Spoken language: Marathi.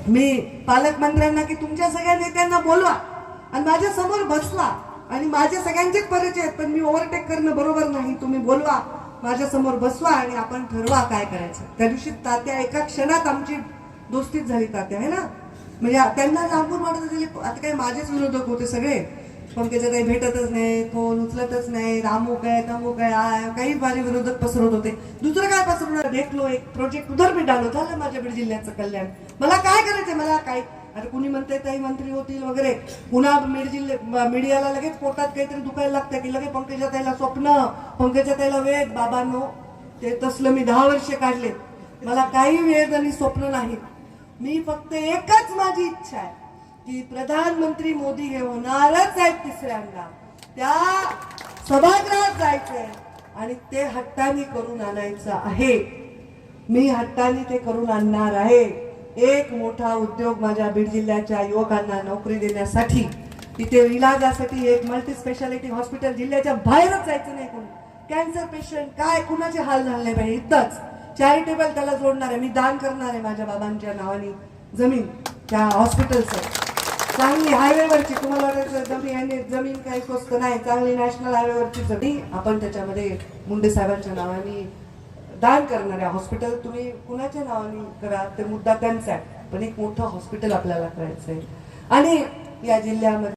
मी पालकमंत्र्यांना की तुमच्या सगळ्या नेत्यांना बोलवा आणि माझ्या समोर बसवा आणि माझ्या सगळ्यांचेच परिचय आहेत, पण मी ओव्हरटेक करणं बरोबर नाही. तुम्ही बोलवा, माझ्या समोर बसवा आणि आपण ठरवा काय करायचं. त्या दिवशी तात्या एका क्षणात आमची दोस्तीच झाली. तात्या आहे ना, म्हणजे त्यांना लांबून वाटत झाली. आता काही माझेच विरोधक होते सगळे, पंकजाताई भेटतच नाही, फोन उचलतच नाही, रामू काय तमू काय, काही माझे विरोधक पसरवत होते. दुसरं काय पसरवणार, भेटलो एक प्रोजेक्ट उधर मी डालो, झालं माझ्या बीड जिल्ह्याचं कल्याण. मला काय करायचंय, मला काय आता कुणी म्हणते ताई मंत्री होतील वगैरे, पुन्हा मीडियाला लगेच पोटात काहीतरी दुखायला लागतं की लगेच पंकजाताईला स्वप्न, पंकजाताईला वेद. बाबांनो, ते तसलं मी 10 वर्ष काढले. मला काही वेद आणि स्वप्न नाही. मी फक्त एकच माझी इच्छा आहे की प्रधानमंत्री मोदी हे होणारच आहेत तिसऱ्यांदा. त्या सभागृहात जायचंय आणि ते हट्टाने करून आणायचं आहे. मी हट्टाने ते करून आणणार आहे. एक मोठा उद्योग माझ्या बीड जिल्ह्याच्या युवकांना नोकरी देण्यासाठी, तिथे इलाजासाठी एक मल्टी स्पेशालिटी हॉस्पिटल, जिल्ह्याच्या बाहेरच जायचं नाही. कोणी कॅन्सर पेशंट काय कुणाचे हाल झाले नाही पाहिजे. इथंच चॅरिटेबल त्याला जोडणार आहे. मी दान करणार आहे माझ्या बाबांच्या नावाने जमीन त्या हॉस्पिटलचं. चांगली हायवेवरची, तुम्हाला वाटायचं जमीन काही स्वस्त नाही, चांगली नॅशनल हायवेवरची जमीन आपण त्याच्यामध्ये मुंडे साहेबांच्या नावाने दान करणार आहे. हॉस्पिटल तुम्ही कुणाच्या नावाने करा, ते मुद्दा त्यांचा आहे, पण एक मोठं हॉस्पिटल आपल्याला करायचंय. आणि या जिल्ह्यामध्ये